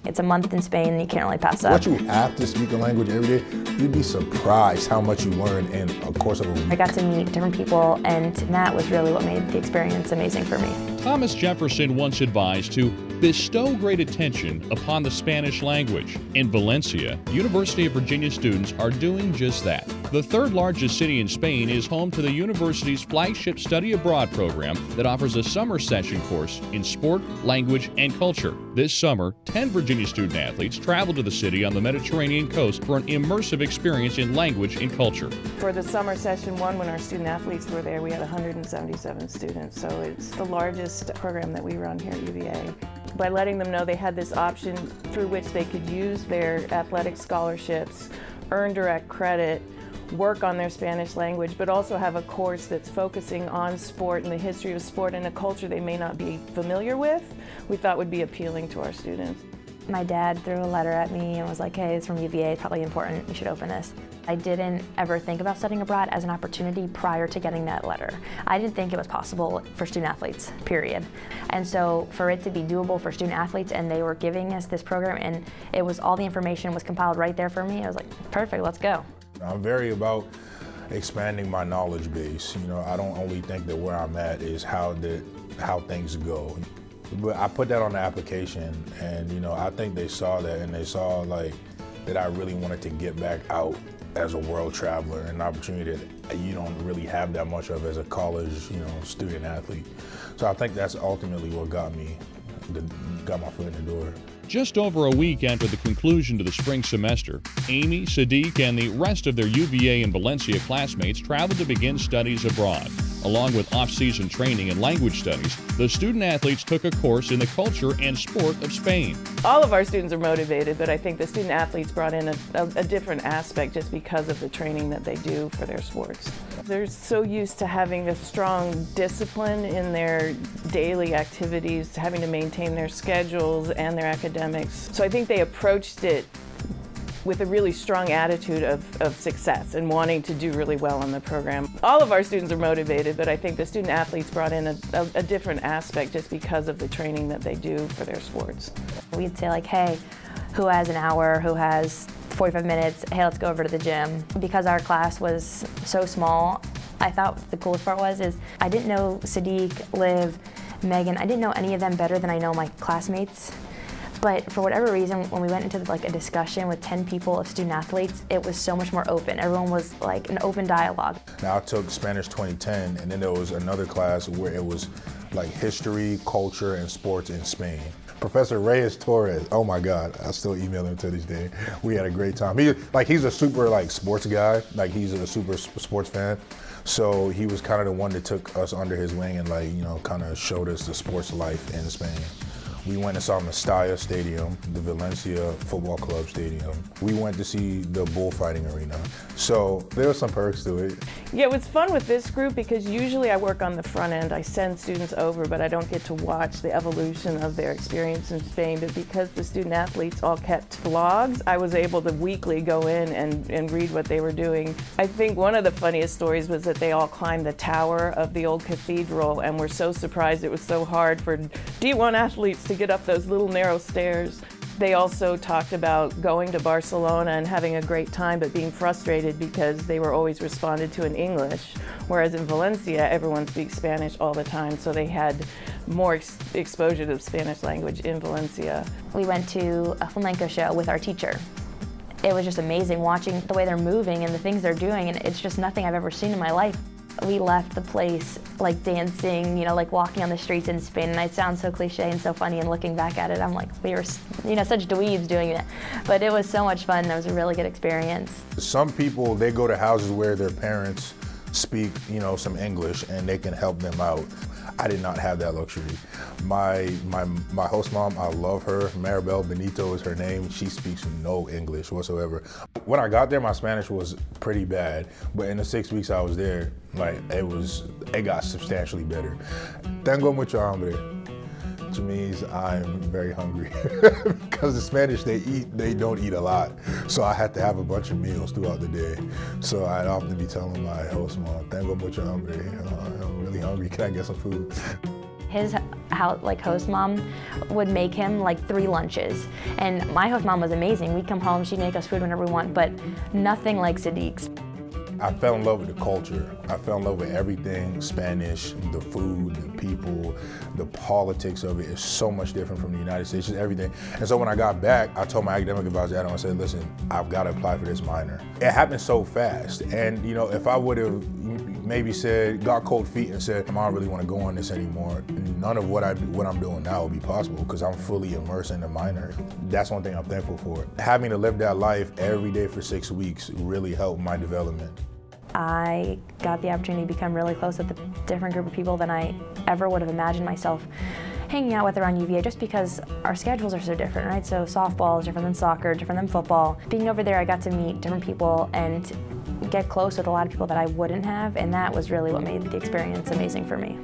It's a month in Spain and you can't really pass up. What you have to speak a language every day, you'd be surprised how much you learn in a course of a week. I got to meet different people, and that was really what made the experience amazing for me. Thomas Jefferson once advised to bestow great attention upon the Spanish language. In Valencia, University of Virginia students are doing just that. The third largest city in Spain is home to the university's flagship study abroad program that offers a summer session course in sport, language, and culture. This summer, 10 Virginia student athletes traveled to the city on the Mediterranean coast for an immersive experience in language and culture. For the summer session one, when our student athletes were there, we had 177 students, so it's the largest program that we run here at UVA. By letting them know they had this option through which they could use their athletic scholarships, earn direct credit, work on their Spanish language, but also have a course that's focusing on sport and the history of sport and a culture they may not be familiar with, we thought would be appealing to our students. My dad threw a letter at me and was like, hey, it's from UVA, it's probably important, you should open this. I didn't ever think about studying abroad as an opportunity prior to getting that letter. I didn't think it was possible for student athletes, period. And so for it to be doable for student athletes, and they were giving us this program, and it was all the information was compiled right there for me, I was like, perfect, let's go. I'm very about expanding my knowledge base. You know, I don't only think that where I'm at is how things go. But I put that on the application, and you know, I think they saw that, and they saw like that I really wanted to get back out as a world traveler, an opportunity that you don't really have that much of as a college, you know, student athlete. So I think that's ultimately what got my foot in the door. Just over a week after the conclusion to the spring semester, Amy, Sadiq, and the rest of their UVA and Valencia classmates traveled to begin studies abroad. Along with off-season training and language studies, the student-athletes took a course in the culture and sport of Spain. All of our students are motivated, but I think the student-athletes brought in a different aspect just because of the training that they do for their sports. They're so used to having a strong discipline in their daily activities, having to maintain their schedules and their academics. So I think they approached it with a really strong attitude of success and wanting to do really well in the program. All of our students are motivated, but I think the student athletes brought in a different aspect just because of the training that they do for their sports. We'd say like, hey, who has an hour, who has 45 minutes, hey, let's go over to the gym. Because our class was so small, I thought the coolest part is I didn't know Sadiq, Liv, Megan, I didn't know any of them better than I know my classmates. But for whatever reason, when we went into like a discussion with 10 people of student athletes, it was so much more open. Everyone was like an open dialogue. Now I took Spanish 2010, and then there was another class where it was like history, culture, and sports in Spain. Professor Reyes Torres, oh my God, I still email him to this day. We had a great time. He's a super sports guy, he's a super sports fan. So he was kind of the one that took us under his wing and kind of showed us the sports life in Spain. We went and saw Mestalla Stadium, the Valencia Football Club Stadium. We went to see the bullfighting arena. So there were some perks to it. Yeah, it was fun with this group because usually I work on the front end. I send students over, but I don't get to watch the evolution of their experience in Spain. But because the student athletes all kept blogs, I was able to weekly go in and read what they were doing. I think one of the funniest stories was that they all climbed the tower of the old cathedral and were so surprised it was so hard for D1 athletes to get up those little narrow stairs. They also talked about going to Barcelona and having a great time, but being frustrated because they were always responded to in English, whereas in Valencia, everyone speaks Spanish all the time, so they had more exposure to the Spanish language in Valencia. We went to a flamenco show with our teacher. It was just amazing watching the way they're moving and the things they're doing, and it's just nothing I've ever seen in my life. We left the place dancing, walking on the streets in Spain, and it sounds so cliche and so funny, and looking back at it, I'm like, we were, such dweebs doing it. But it was so much fun. It was a really good experience. Some people, they go to houses where their parents speak, some English, and they can help them out. I did not have that luxury. My host mom, I love her. Maribel Benito is her name. She speaks no English whatsoever. When I got there, my Spanish was pretty bad, but in the 6 weeks I was there, it got substantially better. Tengo mucho hambre, which means I'm very hungry. Because the Spanish, they don't eat a lot. So I had to have a bunch of meals throughout the day. So I'd often be telling my host mom, tengo mucho hambre, I'm really hungry, can I get some food? His like host mom would make him like 3 lunches. And my host mom was amazing. We'd come home, she'd make us food whenever we want, but nothing like Sadiq's. I fell in love with the culture. I fell in love with everything Spanish, the food, the people, the politics of it is so much different from the United States, just everything. And so when I got back, I told my academic advisor, I said, listen, I've got to apply for this minor. It happened so fast. And you know, if I would have maybe got cold feet and said, I don't really want to go on this anymore, none of what I'm doing now would be possible because I'm fully immersed in the minor. That's one thing I'm thankful for. Having to live that life every day for 6 weeks really helped my development. I got the opportunity to become really close with a different group of people than I ever would have imagined myself hanging out with around UVA, just because our schedules are so different, right? So softball is different than soccer, different than football. Being over there, I got to meet different people and get close with a lot of people that I wouldn't have, and that was really what made the experience amazing for me.